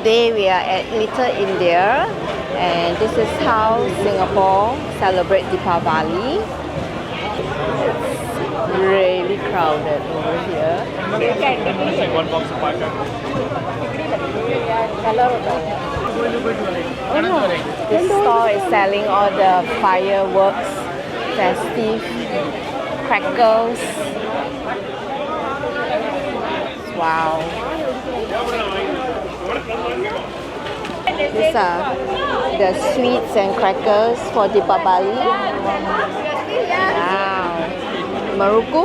Today we are at Little India, and this is how Singapore celebrate Deepavali. It's really crowded over here. This store is selling all the fireworks, festive crackers. Wow. These are the sweets and crackers for Deepavali. Wow. Maruku.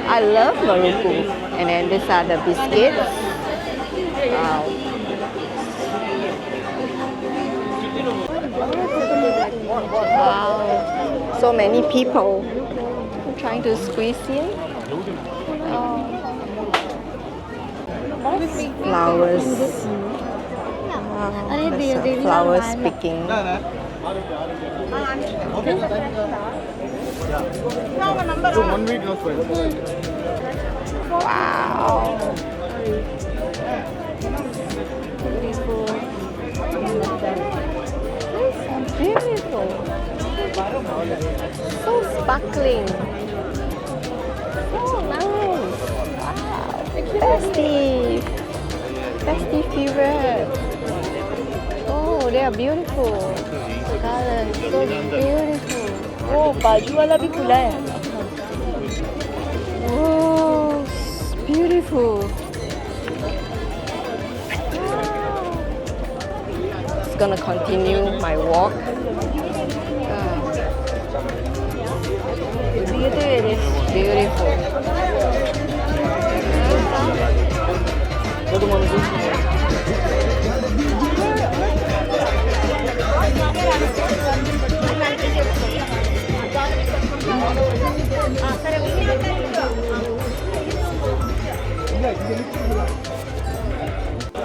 I love Maruku. And then these are the biscuits. Wow. Wow. So many people trying to squeeze in. Oh. Flowers. Wow, there's flowers picking. Wow. Beautiful. Beautiful. So sparkling. So nice. Wow. Festive. Festive fever. Oh, they are beautiful. The garland, so beautiful. Oh, baju wala bhi khula hai. Oh, beautiful. Just gonna continue my walk. Beautiful.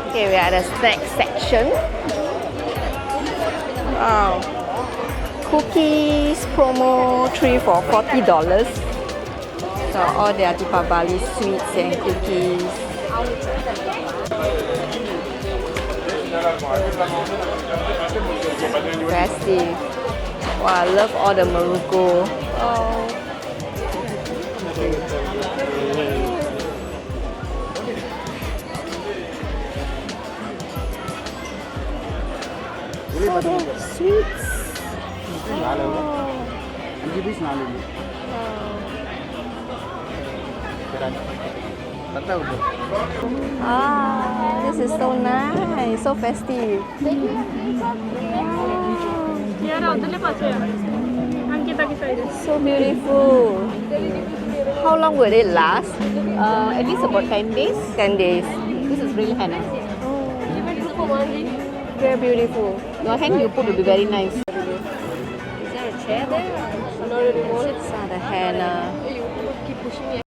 Okay, we are at the snack section. Wow. Cookies promo 3 for $40. So all their Deepavali sweets and cookies. Festive. Wow, I love all the Maruku. Oh. So they're sweets. Ah, this is so nice, so festive. So beautiful. How long will it last? At least about 10 days. 10 days. This is real henna. Very beautiful. Your hand you put will be very nice. Is there a chair there? These are the henna. Keep pushing it.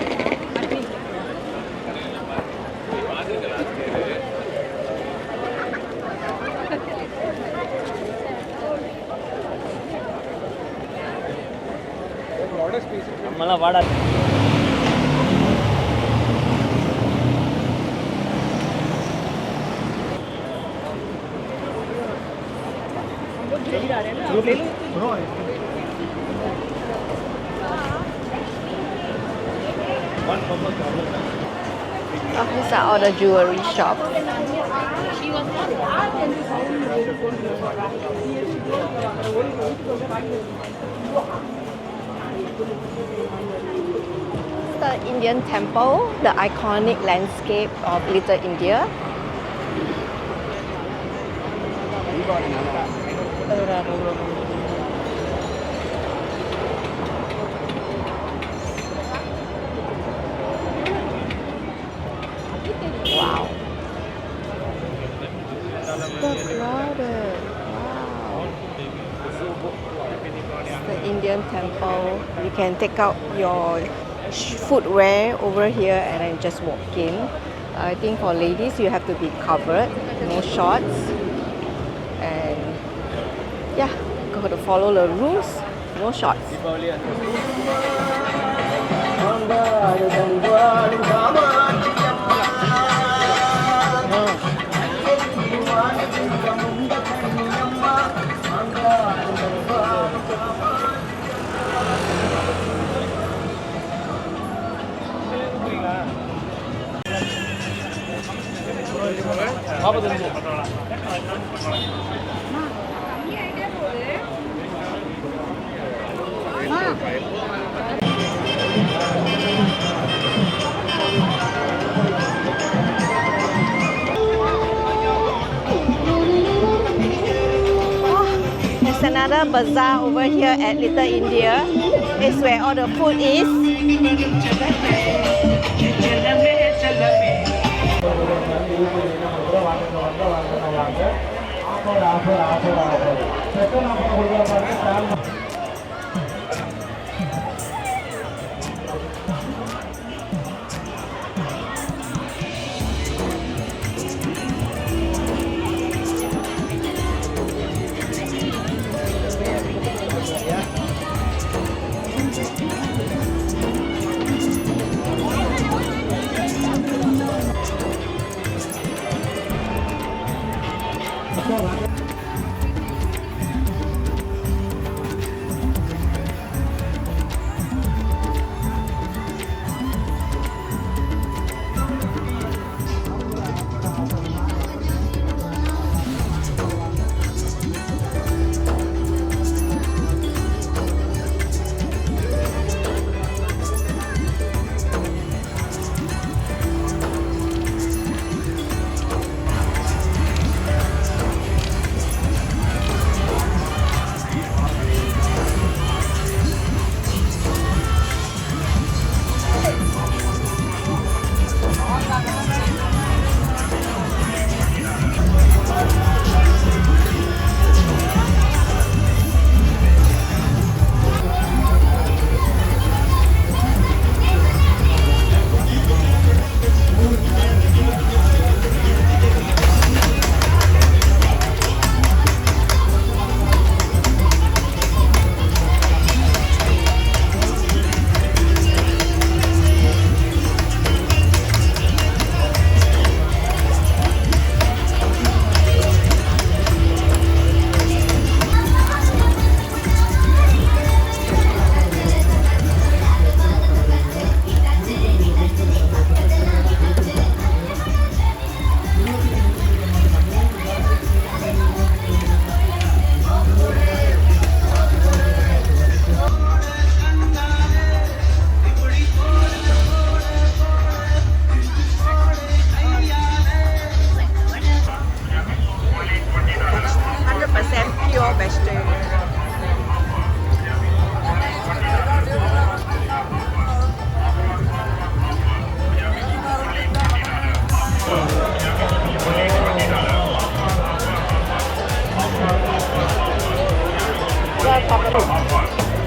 Oh, these are all the jewelry shops. The Indian temple, the iconic landscape of Little India. Wow. So crowded. Wow. It's the Indian temple. You can take out your footwear over here and then just walk in. I think for ladies you have to be covered, no shorts. And yeah, got to follow the rules, no shorts. There's another bazaar over here at Little India. It's where all the food is.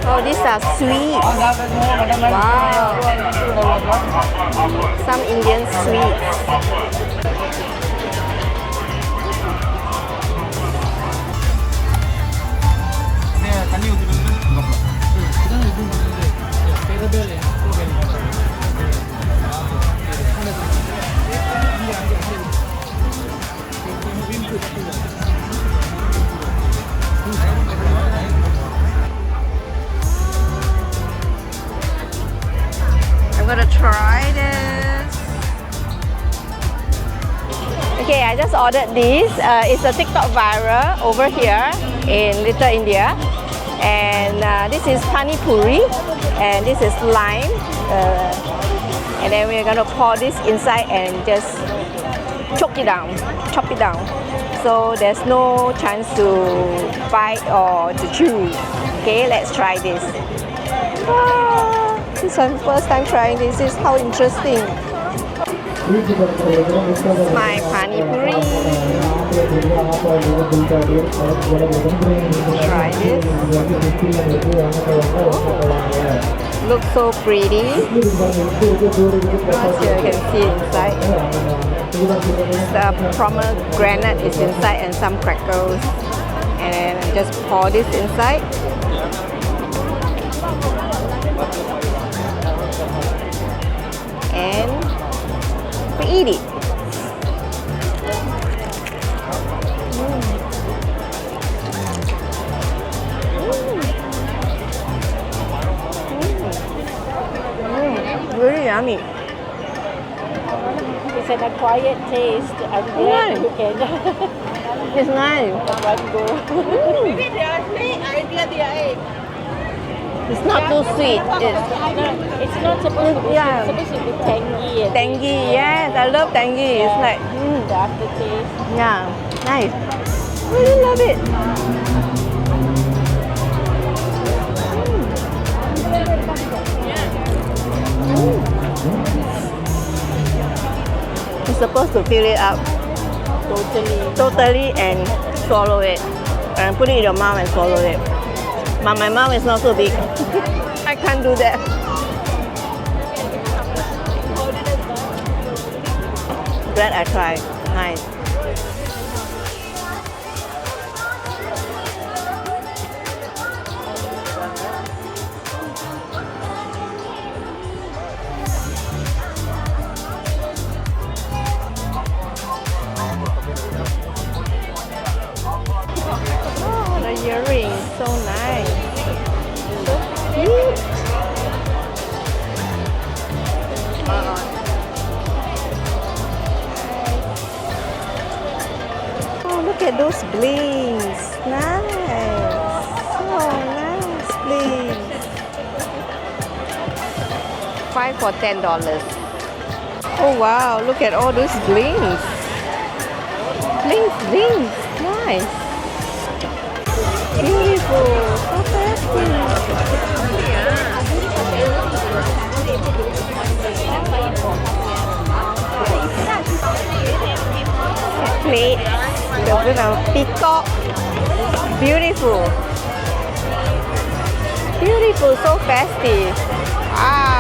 Oh, these are sweets. Wow. Some Indian sweets. I'm gonna try this. Okay, I just ordered this. It's a TikTok viral over here in Little India. And this is Pani Puri. And this is lime. And then we're gonna pour this inside and just chop it down. So there's no chance to bite or to chew. Okay, let's try this. This is my first time trying this. This is how interesting. My Pani Puri. Try this. Looks so pretty. As you can see inside. The pomegranate is inside and some crackers. And then just pour this inside. And we eat it. Really yummy. It's an acquired taste. I'm glad you can. It's nice. It's not too sweet. It's It's not supposed to be Yeah. sweet. It's supposed to be tangy. And tangy. Yes, I love tangy. It's like, the aftertaste. yeah, nice. Really love it. You're supposed to fill it up totally and swallow it. And put it in your mouth and swallow it. But my mouth is not so big. I can't do that. Glad I tried. Nice. Oh, the earrings, so nice. So cute. Oh, look at those blings. Nice. Oh, nice blings. 5 for $10. Oh wow, look at all those blings. Blings. Nice. Beautiful. So fancy. Plate. You're gonna peacock. Beautiful. Beautiful, so festive. Wow.